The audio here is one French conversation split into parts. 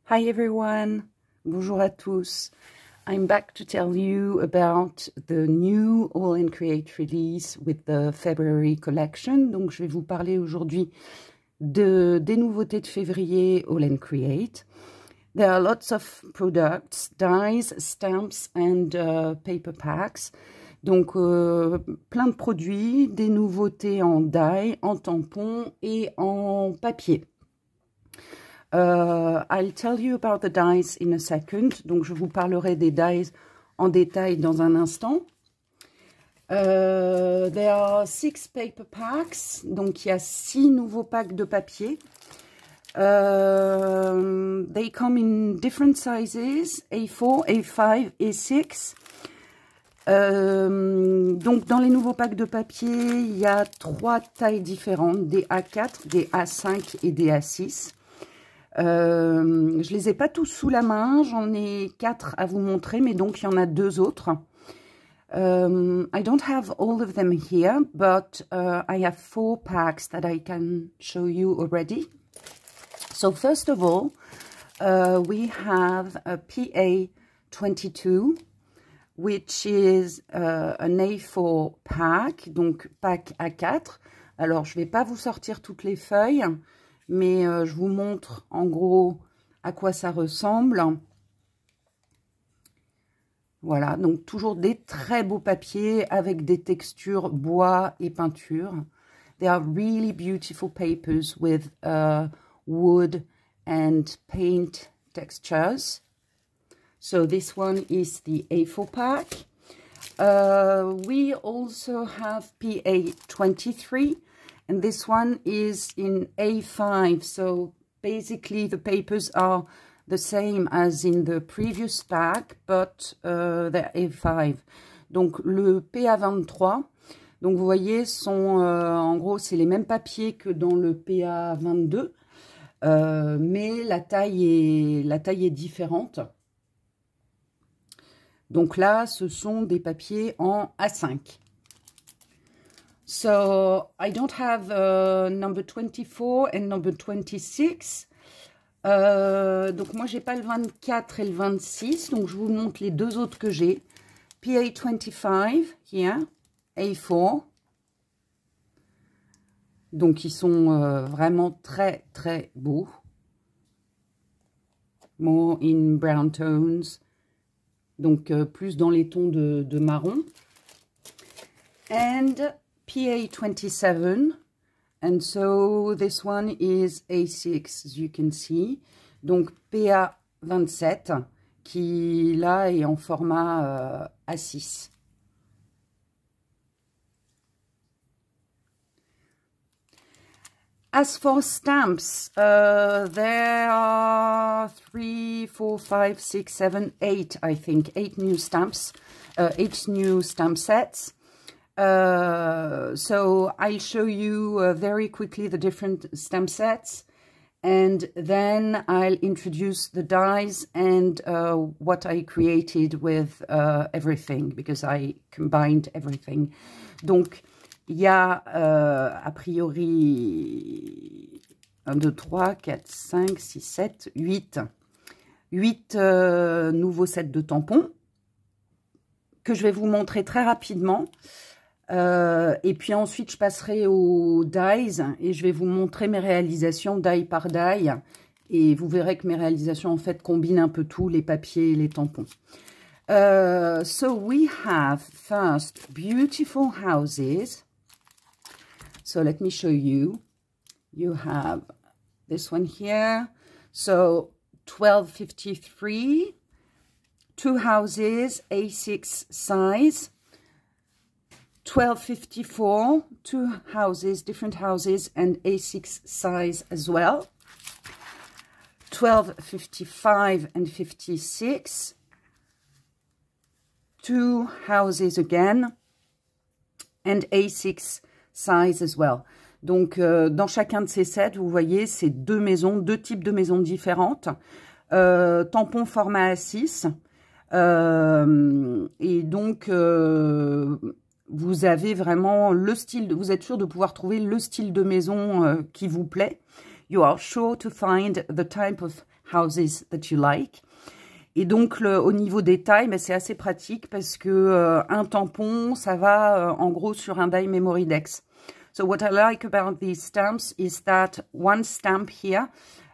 Hi everyone, bonjour à tous. I'm back to tell you about the new AALL Create release with the February collection. Donc je vais vous parler aujourd'hui des nouveautés de février AALL Create. There are lots of products, dies, stamps and paper packs. Donc plein de produits, des nouveautés en die, en tampon et en papier. I'll tell you about the dies in a second. Donc, je vous parlerai des dies en détail dans un instant. There are 6 paper packs. Donc, il y a 6 nouveaux packs de papier. They come in different sizes, A4, A5, A6. Donc, dans les nouveaux packs de papier, il y a 3 tailles différentes, des A4, des A5 et des A6. Je les ai pas tous sous la main, j'en ai 4 à vous montrer, mais donc il y en a 2 autres. I don't have all of them here, but I have 4 packs that I can show you already. So first of all, we have a PA22, which is an A4 pack, donc pack A4. Alors, je vais pas vous sortir toutes les feuilles, mais je vous montre en gros à quoi ça ressemble. Voilà, donc toujours des très beaux papiers avec des textures bois et peinture. They are really beautiful papers with wood and paint textures. So this one is the A4 pack. We also have PA23. And this one is in A5, so basically the papers are the same as in the previous pack, but they're A5. Donc le PA23, donc vous voyez, sont en gros c'est les mêmes papiers que dans le PA22, mais la taille est différente. Donc là, ce sont des papiers en A5. So, I don't have number 24 and number 26. Donc, moi, j'ai pas le 24 et le 26. Donc, je vous montre les 2 autres que j'ai. PA25, here, A4. Donc, ils sont vraiment très, très beaux. More in brown tones. Donc, plus dans les tons de marron. And PA27, and so this one is A6, as you can see. Donc PA27, qui là est en format A6. As for stamps, there are 3, 4, 5, 6, 7, 8, I think, 8 new stamps, 8 new stamp sets. So I'll show you very quickly the different stamp sets, and then I'll introduce the dies and what I created with everything, because I combined everything. Donc, il y a a priori 1, 2, 3, 4, 5, 6, 7, 8. 8 nouveaux sets de tampons que je vais vous montrer très rapidement. Et puis ensuite, je passerai aux dies et je vais vous montrer mes réalisations die par die. Et vous verrez que mes réalisations, en fait, combinent un peu tout, les papiers et les tampons. So we have first beautiful houses. So let me show you. You have this one here. So 1253, 2 houses, A6 size. 1254, 2 houses, different houses, and A6 size as well. 1255 and 56, 2 houses again, and A6 size as well. Donc, dans chacun de ces sets, vous voyez, c'est 2 maisons, 2 types de maisons différentes. Tampon format A6. Et donc, vous avez vraiment le style, vous êtes sûr de pouvoir trouver le style de maison qui vous plaît, you are sure to find the type of houses that you like. Et donc, au niveau des tailles, c'est assez pratique parce que un tampon, ça va en gros sur un die memory dex. So what I like about these stamps is that one stamp here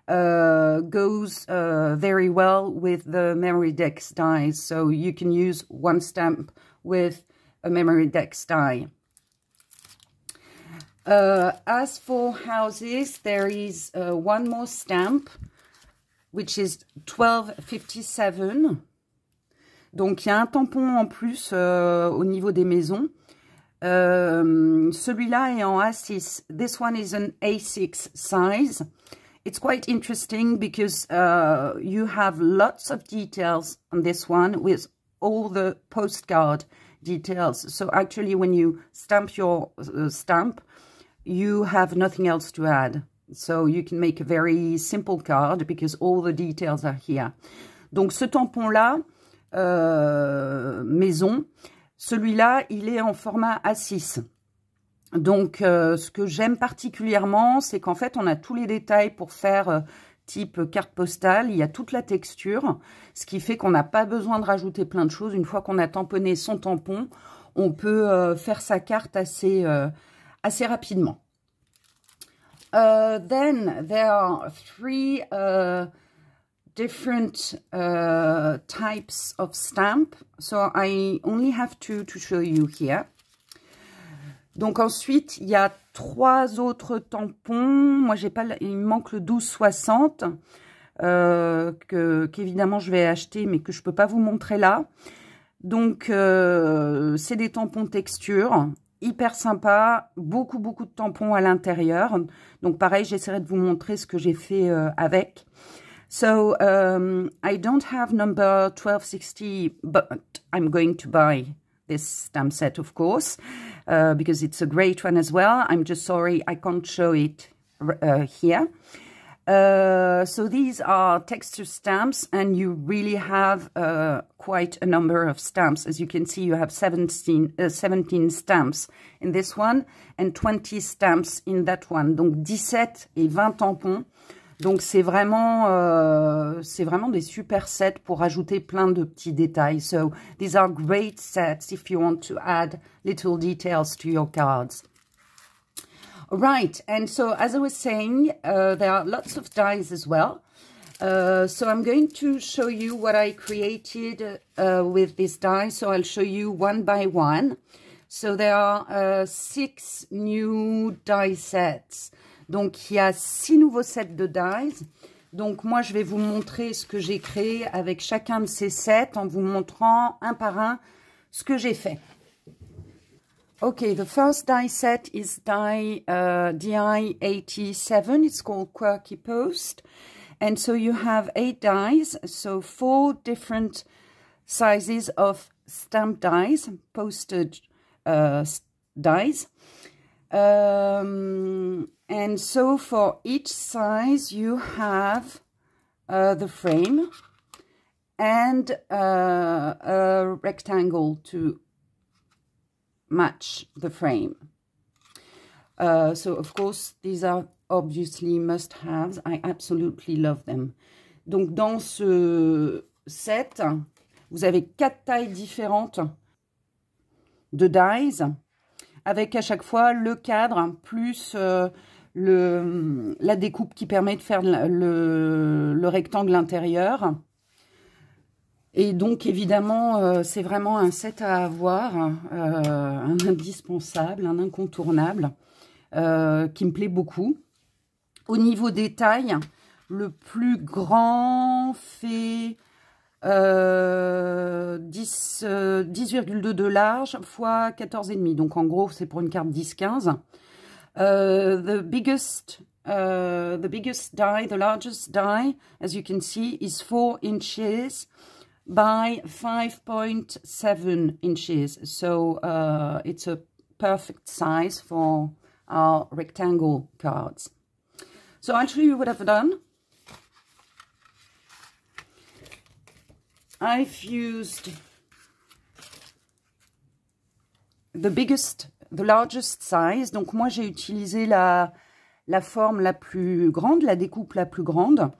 goes very well with the memory dex dies. So you can use one stamp with a memory dex die. As for houses, there is one more stamp, which is 1257. Donc, il y a un tampon en plus au niveau des maisons. Celui-là est en A6. This one is an A6 size. It's quite interesting because you have lots of details on this one with all the postcard details. So actually, when you stamp your stamp, you have nothing else to add. So you can make a very simple card because all the details are here. Donc ce tampon-là, maison, celui-là, il est en format A6. Donc ce que j'aime particulièrement, c'est qu'en fait, on a tous les détails pour faire type carte postale. Il y a toute la texture, ce qui fait qu'on n'a pas besoin de rajouter plein de choses. Une fois qu'on a tamponné son tampon, on peut faire sa carte assez rapidement. Then there are three different types of stamp. So I only have two to show you here. Donc ensuite, il y a 3 autres tampons. Moi, j'ai pas, il me manque le 1260 qu'évidemment je vais acheter, mais que je peux pas vous montrer là. Donc c'est des tampons texture. Hyper sympa, beaucoup de tampons à l'intérieur. Donc pareil, j'essaierai de vous montrer ce que j'ai fait avec. So, I don't have number 1260, but I'm going to buy this stamp set, of course, because it's a great one as well. I'm just sorry I can't show it here. So these are texture stamps, and you really have quite a number of stamps. As you can see, you have 17 stamps in this one and 20 stamps in that one. Donc 17 et 20 tampons. Donc c'est vraiment des super sets pour rajouter plein de petits détails. So these are great sets if you want to add little details to your cards. Right, and so as I was saying, there are lots of dies as well. So I'm going to show you what I created with this die. So I'll show you one by one. So there are 6 new die sets. Donc il y a 6 nouveaux sets de dies. Donc moi je vais vous montrer ce que j'ai créé avec chacun de ces sets en vous montrant un par un ce que j'ai fait. Okay, the first die set is die DI87. It's called Quirky Post. And so you have 8 dies, so 4 different sizes of stamp dies, posted dies. And so for each size you have the frame and a rectangle to match the frame. So of course these are obviously must-haves. I absolutely love them. Donc dans ce set, vous avez 4 tailles différentes de dies, avec à chaque fois le cadre plus la découpe qui permet de faire le rectangle intérieur. Et donc, évidemment, c'est vraiment un set à avoir, un indispensable, un incontournable, qui me plaît beaucoup. Au niveau des tailles, le plus grand fait 10,2 de large fois 14,5. Donc, en gros, c'est pour une carte 10-15. The biggest die, the largest die, as you can see, is 4 inches by 5.7 inches. So it's a perfect size for our rectangle cards. So I'll show you what I've done. I've used the largest size. Donc moi j'ai utilisé la la forme la plus grande, la découpe la plus grande.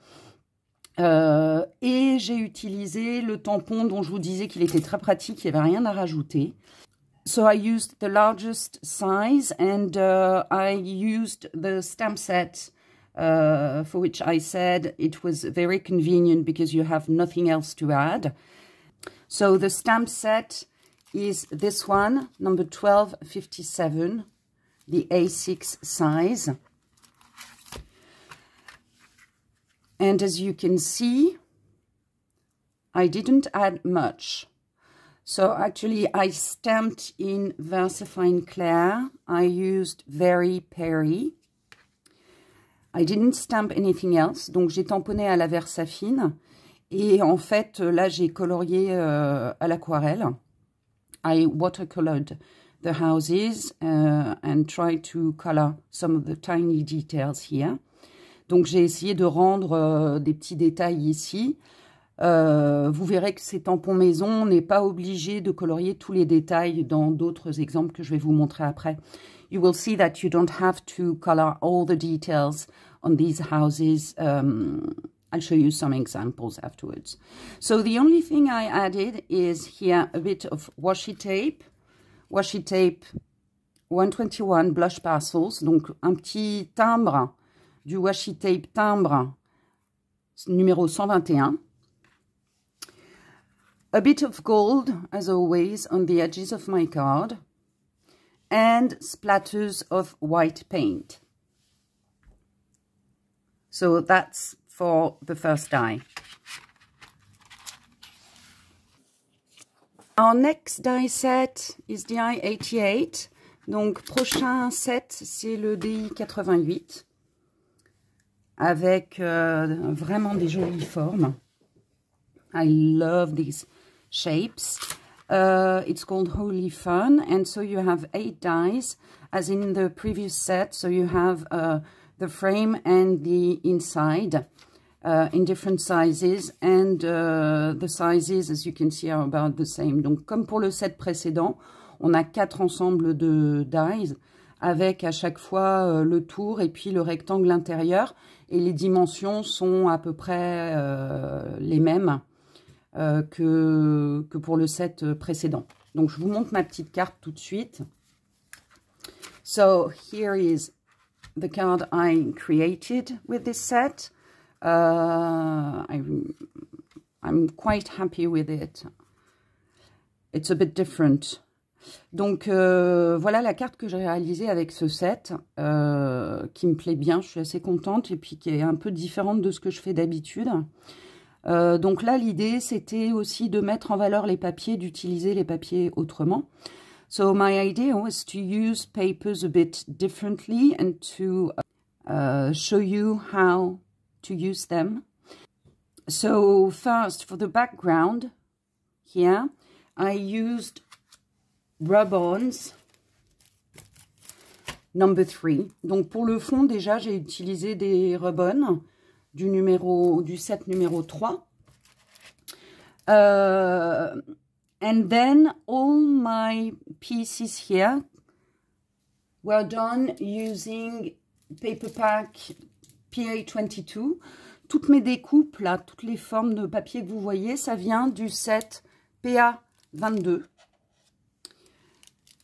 Et j'ai utilisé le tampon dont je vous disais qu'il était très pratique, il n'y avait rien à rajouter. So I used the largest size and I used the stamp set for which I said it was very convenient because you have nothing else to add. So the stamp set is this one, number 1257, the A6 size. And as you can see, I didn't add much. So actually I stamped in VersaFine Clair. I used Very Perry. I didn't stamp anything else. Donc j'ai tamponné à la VersaFine. Et en fait, là j'ai colorié à l'aquarelle. I watercolored the houses and tried to color some of the tiny details here. Donc j'ai essayé de rendre des petits détails ici. Vous verrez que ces tampons maison, on n'est pas obligé de colorier tous les détails dans d'autres exemples que je vais vous montrer après. You will see that you don't have to color all the details on these houses. I'll show you some examples afterwards. So the only thing I added is here a bit of washi tape 121 blush parcels, donc un petit timbre du washi tape timbre numéro 121. A bit of gold, as always, on the edges of my card, and splatters of white paint. So that's for the first die. Our next die set is the die 88. Donc, prochain set, c'est le DI 88. Avec vraiment des jolies formes. I love these shapes. It's called Holy Fun, and so you have 8 dies as in the previous set. So you have the frame and the inside in different sizes, and the sizes, as you can see, are about the same. Donc comme pour le set précédent, on a 4 ensembles de dies avec à chaque fois le tour et puis le rectangle intérieur, et les dimensions sont à peu près les mêmes que pour le set précédent. Donc, je vous montre ma petite carte tout de suite. So, here is the card I created with this set. I'm quite happy with it. It's a bit different. Donc, voilà la carte que j'ai réalisée avec ce set, qui me plaît bien. Je suis assez contente et puis qui est un peu différente de ce que je fais d'habitude. Donc là, l'idée, c'était aussi de mettre en valeur les papiers, d'utiliser les papiers autrement. So my idea was to use papers a bit differently and to show you how to use them. So first, for the background, here, I used rub-ons number 3. Donc pour le fond, déjà, j'ai utilisé des rub-ons du set numéro 3. And then all my pieces here were done using paper pack PA22. Toutes mes découpes, là, toutes les formes de papier que vous voyez, ça vient du set PA22.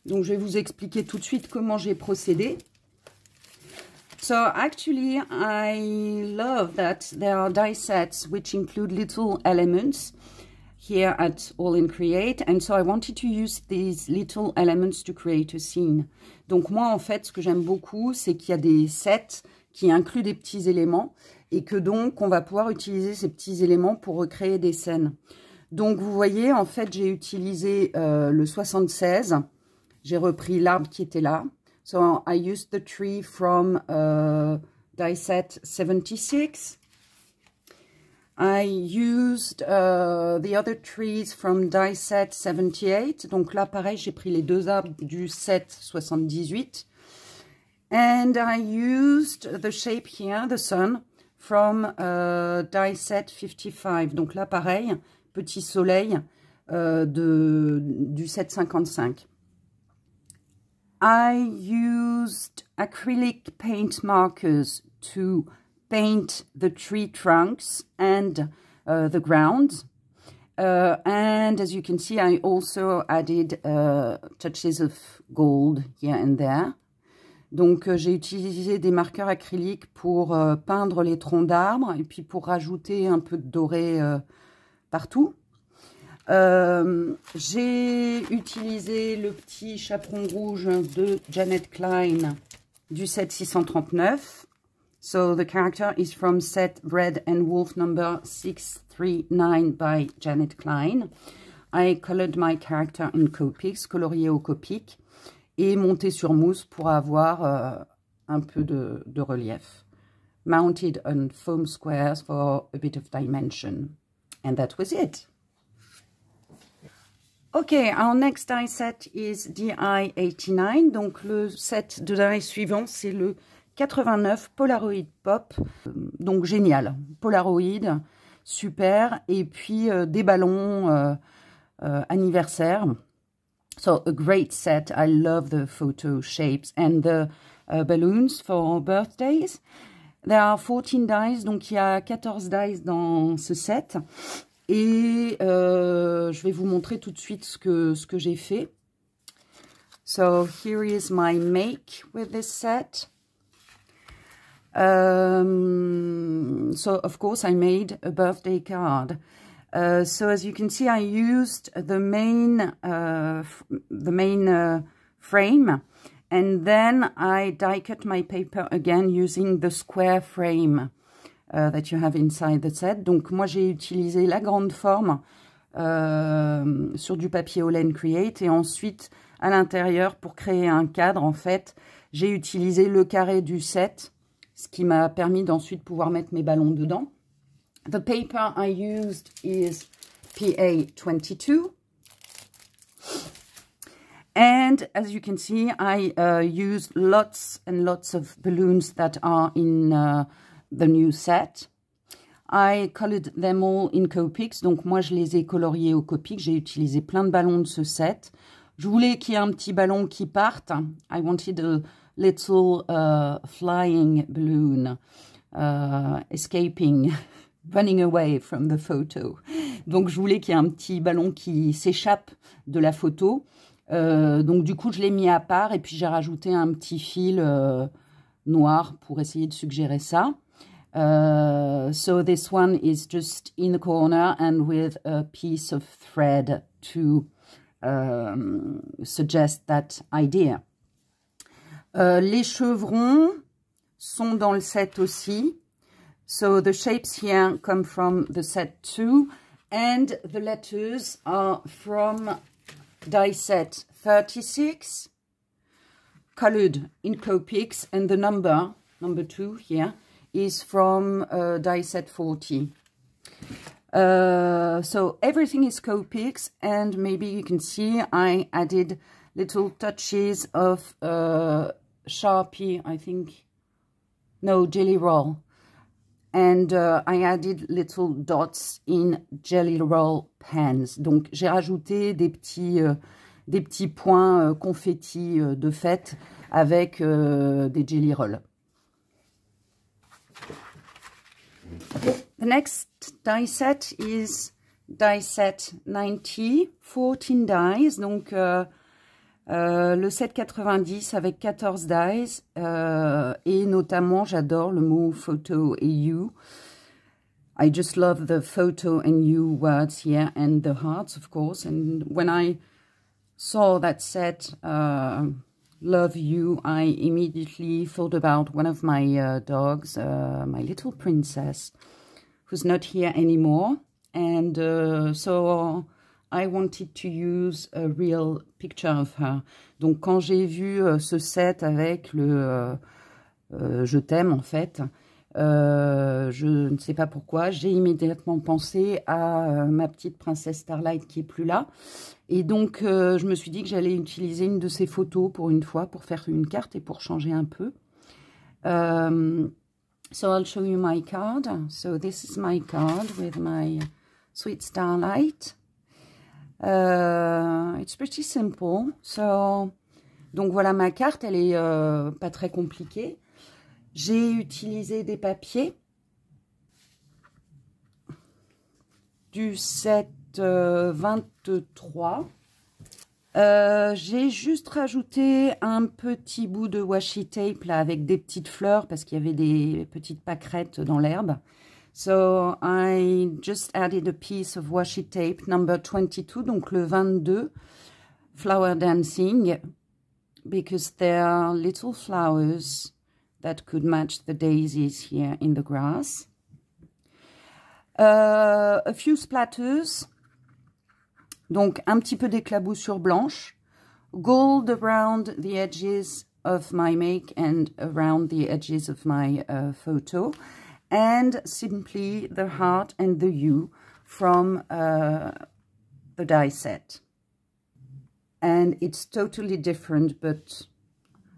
Donc, je vais vous expliquer tout de suite comment j'ai procédé. So, actually, I love that there are die sets which include little elements here at AALL Create. And so, I wanted to use these little elements to create a scene. Donc, moi, en fait, ce que j'aime beaucoup, c'est qu'il y a des sets qui incluent des petits éléments et que donc, on va pouvoir utiliser ces petits éléments pour recréer des scènes. Donc, vous voyez, en fait, j'ai utilisé le 76. J'ai repris l'arbre qui était là. So I used the tree from die set 76. I used the other trees from die set 78. Donc là, pareil, j'ai pris les deux arbres du set 78. And I used the shape here, the sun, from die set 55. Donc là, pareil, petit soleil du set 55. I used acrylic paint markers to paint the tree trunks and the ground. And as you can see, I also added touches of gold here and there. Donc, j'ai utilisé des marqueurs acryliques pour peindre les troncs d'arbres et puis pour rajouter un peu de doré partout. J'ai utilisé le petit chaperon rouge de Janet Klein du set 639. So, the character is from set Red and Wolf number 639 by Janet Klein. I colored my character in Copics, colorié au Copic, et monté sur mousse pour avoir un peu de relief. Mounted on foam squares for a bit of dimension. And that was it. Okay, our next die set is die 89. Donc le set de die suivant, c'est le 89 Polaroid Pop. Donc génial. Polaroid, super. Et puis des ballons anniversaire. So a great set. I love the photo shapes and the balloons for birthdays. There are 14 dies, donc il y a 14 dies dans ce set. Et je vais vous montrer tout de suite ce que j'ai fait. So here is my make with this set. So of course I made a birthday card. So as you can see, I used the main frame, and then I die cut my paper again using the square frame that you have inside the set. Donc moi j'ai utilisé la grande forme sur du papier AALL Create, et ensuite à l'intérieur pour créer un cadre, en fait j'ai utilisé le carré du set, ce qui m'a permis d'ensuite pouvoir mettre mes ballons dedans. The paper I used is PA22. And as you can see, I used lots and lots of balloons that are in the new set. I colored them all in Copics. Donc moi, je les ai coloriés au Copic. J'ai utilisé plein de ballons de ce set. Je voulais qu'il y ait un petit ballon qui parte. I wanted a little flying balloon escaping, running away from the photo. Donc je voulais qu'il y ait un petit ballon qui s'échappe de la photo. Donc du coup je l'ai mis à part, et puis j'ai rajouté un petit fil noir pour essayer de suggérer ça. So this one is just in the corner and with a piece of thread to suggest that idea. Les chevrons sont dans le set aussi. So the shapes here come from the set too, and the letters are from die set 36, colored in Copics, and the number 2 here is from die set 40. So everything is Copics, and maybe you can see I added little touches of Sharpie, I think, no, Jelly Roll. And I added little dots in Jelly Roll pens. Donc j'ai rajouté des petits points confettis de fête avec des Jelly Rolls. The next die set is die set 90, 14 dies. Donc le set 90 avec 14 dies, et notamment j'adore le mot photo et you. I just love the photo and you words here, and the hearts of course. And when I saw that set, love you, I immediately thought about one of my dogs, my little princess, who's not here anymore. And so I wanted to use a real picture of her. Donc quand j'ai vu ce set avec le je t'aime en fait, je ne sais pas pourquoi, j'ai immédiatement pensé à ma petite princesse Starlight qui est plus là. Et donc je me suis dit que j'allais utiliser une de ces photos pour une fois, pour faire une carte et pour changer un peu. So I'll show you my card. So this is my card with my sweet Starlight. It's pretty simple. So Donc voilà ma carte, elle est pas très compliquée. J'ai utilisé des papiers du set 23. J'ai juste rajouté un petit bout de washi tape là avec des petites fleurs parce qu'il y avait des petites pâquerettes dans l'herbe. So I just added a piece of washi tape number 22, donc le 22, flower dancing, because there are little flowers that could match the daisies here in the grass. A few splatters, donc un petit peu d'éclaboussure blanche, gold around the edges of my make and around the edges of my photo, and simply the heart and the U from the die set. And it's totally different, but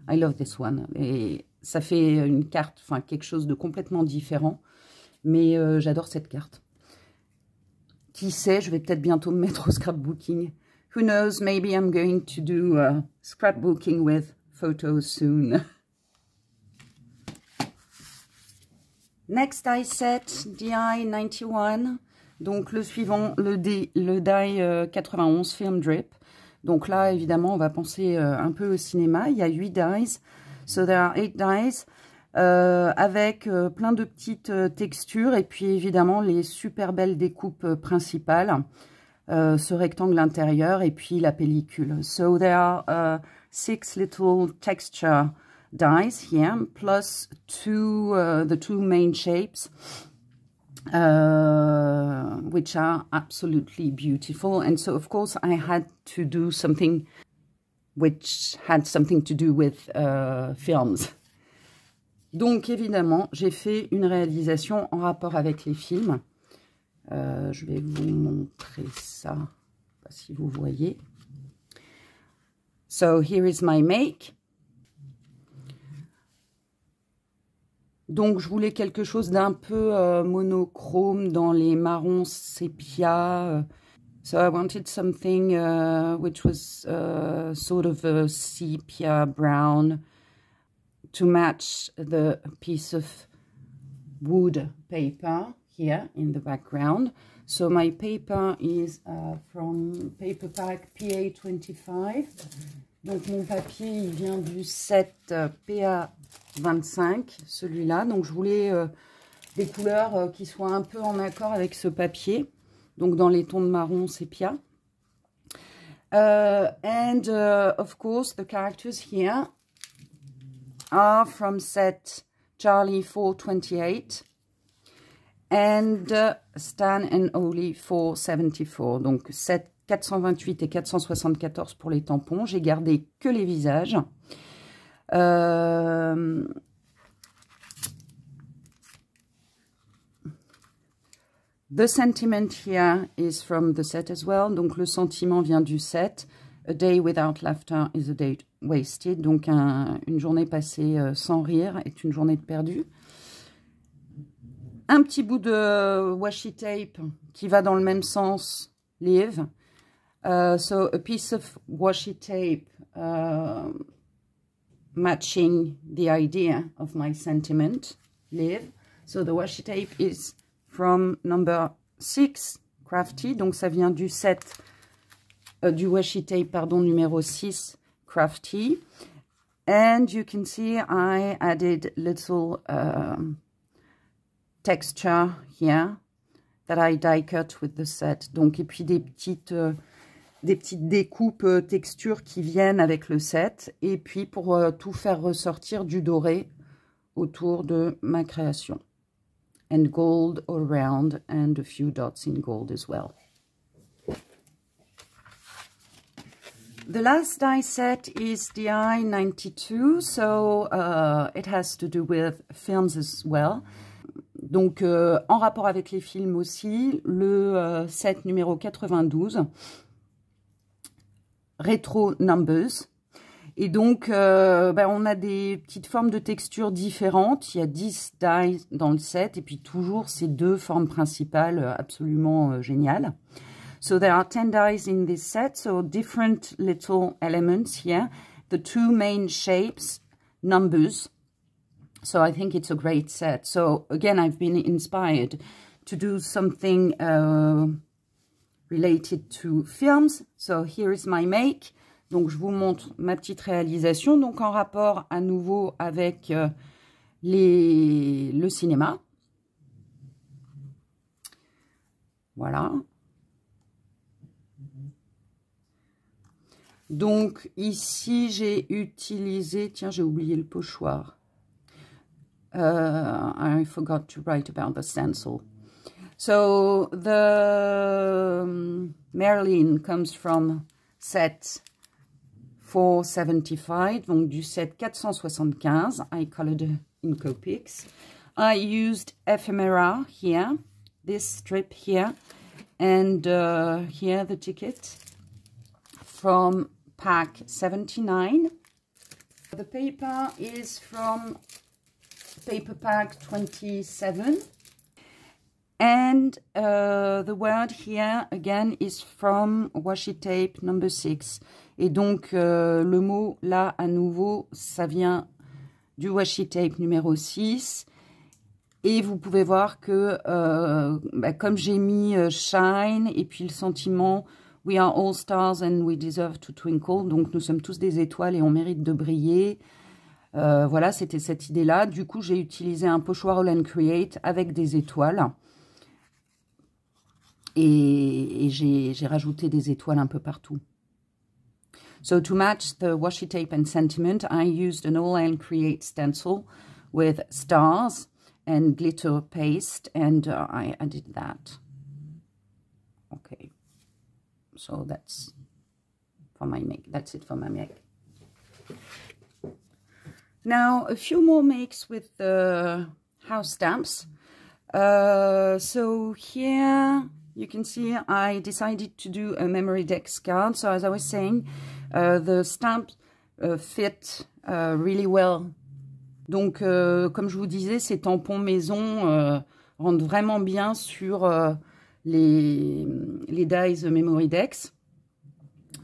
I love this one. Et ça fait une carte, enfin quelque chose de complètement différent, mais j'adore cette carte. Qui sait, je vais peut-être bientôt me mettre au scrapbooking. Who knows, maybe I'm going to do scrapbooking with photos soon. Next die set, DI 91. Donc le suivant, le die 91, film drip. Donc là, évidemment, on va penser un peu au cinéma. Il y a 8 dies. So there are 8 dies. Avec plein de petites textures. Et puis, évidemment, les super belles découpes principales. Ce rectangle intérieur et puis la pellicule. So there are 6 little texture dies here, plus the two main shapes. Which are absolutely beautiful. And so, of course, I had to do something which had something to do with films. Donc, évidemment, j'ai fait une réalisation en rapport avec les films. Je vais vous montrer ça, je ne sais pas si vous voyez. So, here is my make. Donc, je voulais quelque chose d'un peu monochrome dans les marrons sépia. So, I wanted something which was sort of a sepia brown to match the piece of wood paper here in the background. So, my paper is from paper pack PA25. Donc, mon papier, il vient du set PA25, celui-là. Donc, je voulais des couleurs qui soient un peu en accord avec ce papier. Donc, dans les tons de marron sépia. Of course, the characters here are from set Charlie 428 and Stan and Oli 474. Donc, set 428 et 474 pour les tampons. J'ai gardé que les visages. The sentiment here is from the set as well. Donc, le sentiment vient du set. A day without laughter is a day wasted. Donc, une journée passée sans rire est une journée perdue. Un petit bout de washi tape qui va dans le même sens, live. So, a piece of washi tape matching the idea of my sentiment, live. So, the washi tape is from number 6, Crafty. Donc, ça vient du set, du washi tape, pardon, numéro 6, Crafty. And you can see I added little texture here that I die cut with the set. Donc, et puis des petites découpes textures qui viennent avec le set. Et puis, pour tout faire ressortir du doré autour de ma création. And gold all around and a few dots in gold as well. The last die set is DI 92, so it has to do with films as well. Donc, en rapport avec les films aussi, le set numéro 92, Retro Numbers. Et donc, on a des petites formes de texture différentes. Il y a 10 dies dans le set, et puis toujours ces deux formes principales absolument géniales. So there are 10 dies in this set, so different little elements here. the two main shapes, numbers. So I think it's a great set. So again, I've been inspired to do something related to films. So here is my make. Donc je vous montre ma petite réalisation. Donc en rapport à nouveau avec le cinéma. Voilà. Donc ici j'ai utilisé, tiens j'ai oublié le pochoir. I forgot to write about the stencil. So the Marilyn comes from set 475, donc du set 475. I colored in Copics. I used ephemera here, this strip here, and here the ticket from pack 79. The paper is from paper pack 27. And the word here, again, is from washi tape number 6. Et donc, le mot, là, à nouveau, ça vient du washi tape numéro 6. Et vous pouvez voir que, comme j'ai mis shine, et puis le sentiment, we are all stars and we deserve to twinkle. Donc, nous sommes tous des étoiles et on mérite de briller. Voilà, c'était cette idée-là. Du coup, j'ai utilisé un pochoir AALL Create avec des étoiles. Et j'ai rajouté des étoiles un peu partout. So to match the washi tape and sentiment, I used an AALL Create stencil with stars and glitter paste, and I added that. Okay, so that's for my make. That's it for my make. Now a few more makes with the house stamps. So here you can see I decided to do a memory dex card. So as I was saying, the stamps fit really well. Donc, comme je vous disais, ces tampons maison rendent vraiment bien sur les dies memory decks.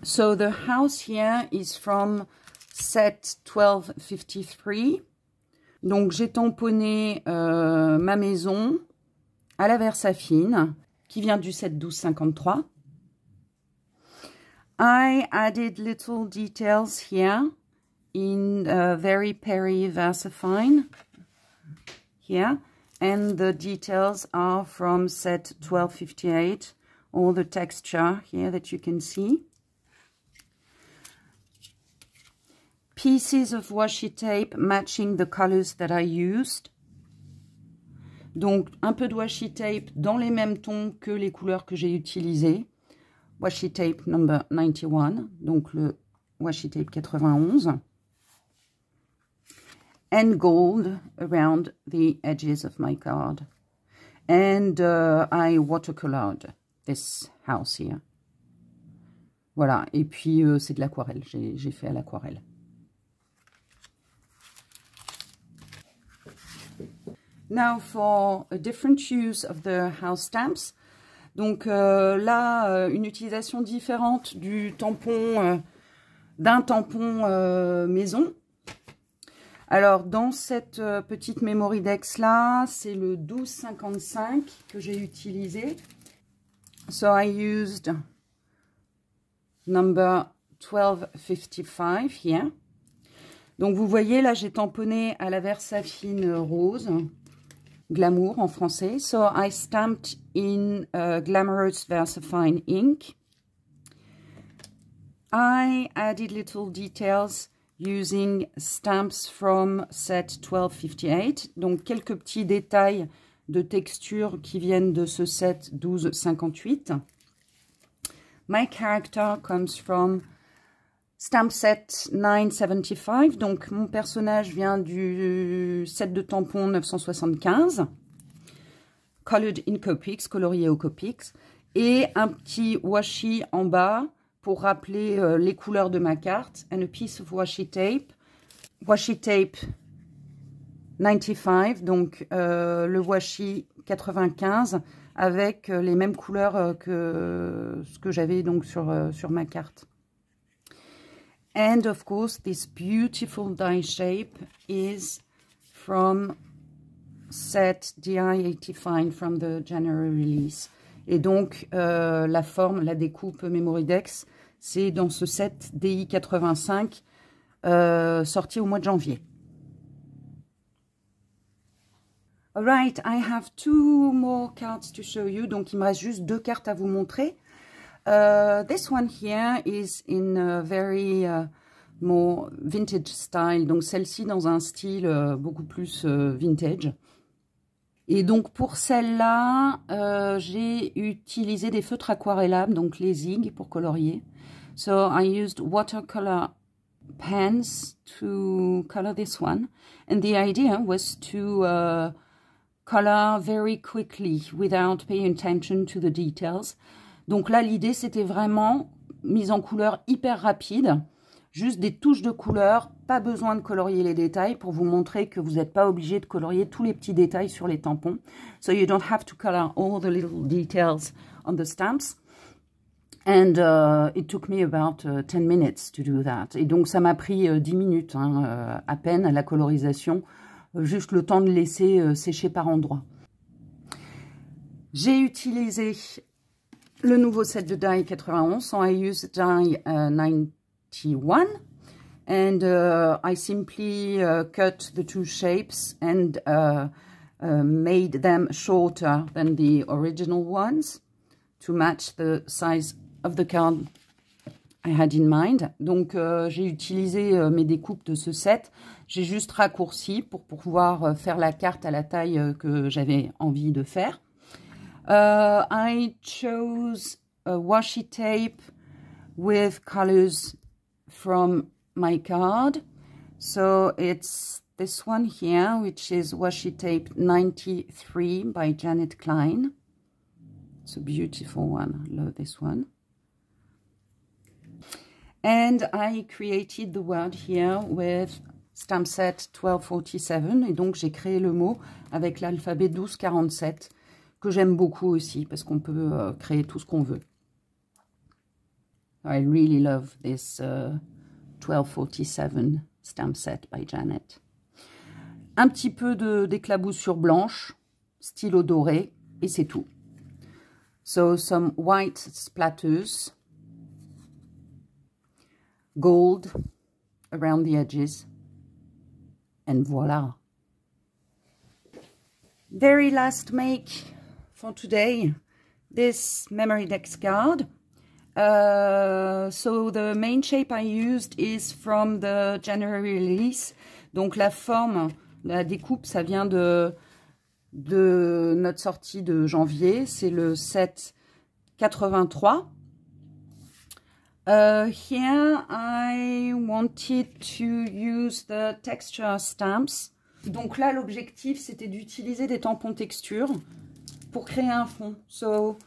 So the house here is from set 1253. Donc, j'ai tamponné ma maison à la Versafine, qui vient du set 1253. I added little details here in very Perry Versafine here, and the details are from set 1258, all the texture here that you can see. Pieces of washi tape matching the colors that I used. Donc, un peu de washi tape dans les mêmes tons que les couleurs que j'ai utilisées. Washi tape number 91, donc le washi tape 91. And gold around the edges of my card. And I watercolored this house here. Voilà, et puis c'est de l'aquarelle, j'ai fait à l'aquarelle. Now for a different use of the house stamps. Donc là, une utilisation différente du tampon, d'un tampon maison. Alors dans cette petite memory dex là, c'est le 1255 que j'ai utilisé. So I used number 1255 here. Donc vous voyez là, j'ai tamponné à la Versafine rose. Glamour en français. So I stamped in Glamorous Versafine ink. I added little details using stamps from set 1258. Donc quelques petits détails de texture qui viennent de ce set 1258. My character comes from stamp set 975, donc mon personnage vient du set de tampons 975, colored in Copics, colorié au Copics, et un petit washi en bas pour rappeler les couleurs de ma carte, and a piece of washi tape 95, donc le washi 95 avec les mêmes couleurs que ce que j'avais donc sur ma carte. And of course, this beautiful die shape is from set DI85 from the January release. Et donc, la forme, la découpe Memory Dex, c'est dans ce set DI85 sorti au mois de janvier. Alright, I have 2 more cards to show you. Donc, il me reste juste 2 cartes à vous montrer. This one here is in a very more vintage style. Donc, celle-ci dans un style beaucoup plus vintage. Et donc, pour celle-là, j'ai utilisé des feutres aquarellables, donc les zig pour colorier. So, I used watercolor pens to color this one. And the idea was to color very quickly without paying attention to the details. Donc là, l'idée, c'était vraiment mise en couleur hyper rapide. Juste des touches de couleur, pas besoin de colorier les détails pour vous montrer que vous n'êtes pas obligé de colorier tous les petits détails sur les tampons. So you don't have to color all the little details on the stamps. And it took me about 10 minutes to do that. Et donc ça m'a pris 10 minutes à peine à la colorisation, juste le temps de laisser sécher par endroits. J'ai utilisé le nouveau set de die 91, so I used die 91, and I simply cut the 2 shapes and made them shorter than the original ones to match the size of the card I had in mind. Donc j'ai utilisé mes découpes de ce set, j'ai juste raccourci pour pouvoir faire la carte à la taille que j'avais envie de faire. I chose a washi tape with colors from my card. So it's this one here, which is washi tape 93 by Janet Klein. It's a beautiful one. I love this one. And I created the word here with stamp set 1247. Et donc, j'ai créé le mot avec l'alphabet 1247. Que j'aime beaucoup aussi, parce qu'on peut créer tout ce qu'on veut. I really love this 1247 stamp set by Janet. Un petit peu d'éclaboussure blanche, stylo doré, et c'est tout. So, some white splatters, gold around the edges, and voila. Very last make for today, this Memory Dex card. So the main shape I used is from the January release. Donc la forme, la découpe, ça vient de notre sortie de janvier. C'est le set 83. Here I wanted to use the texture stamps. Donc là, l'objectif, c'était d'utiliser des tampons texture pour créer un fond. So,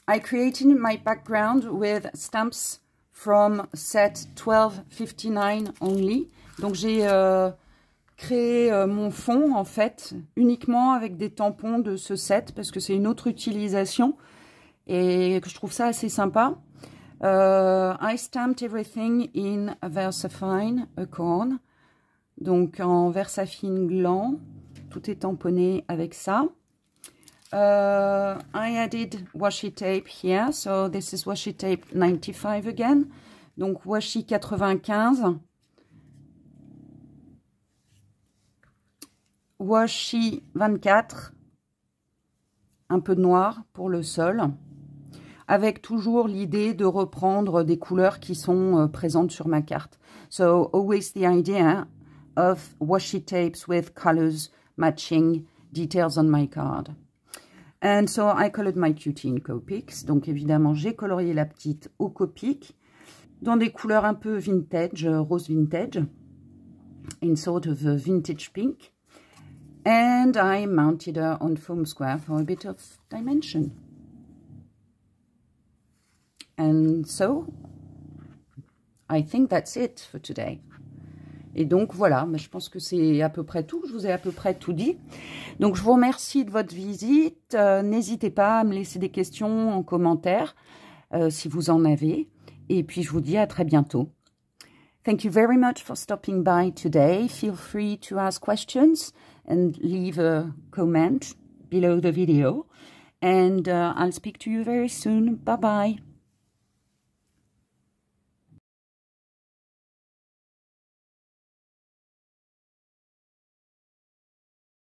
I created my background with stamps from set 1259 only. Donc, j'ai créé mon fond, en fait, uniquement avec des tampons de ce set, parce que c'est une autre utilisation et que je trouve ça assez sympa. I stamped everything in VersaFine Acorn. Donc, en VersaFine gland, tout est tamponné avec ça. I added washi tape here, so this is washi tape 95 again. Donc, washi 95. Washi 24. Un peu de noir pour le sol. Avec toujours l'idée de reprendre des couleurs qui sont présentes sur ma carte. So, always the idea of washi tapes with colors matching details on my card. And so I colored my cutie in Copics. Donc évidemment, j'ai colorié la petite au Copic dans des couleurs un peu vintage, rose vintage, in sort of a vintage pink. And I mounted her on foam square for a bit of dimension. And so, I think that's it for today. Et donc, voilà, mais je pense que c'est à peu près tout. Je vous ai à peu près tout dit. Donc, je vous remercie de votre visite. N'hésitez pas à me laisser des questions en commentaire, si vous en avez. Et puis, je vous dis à très bientôt. Thank you very much for stopping by today. Feel free to ask questions and leave a comment below the video. And I'll speak to you very soon. Bye-bye.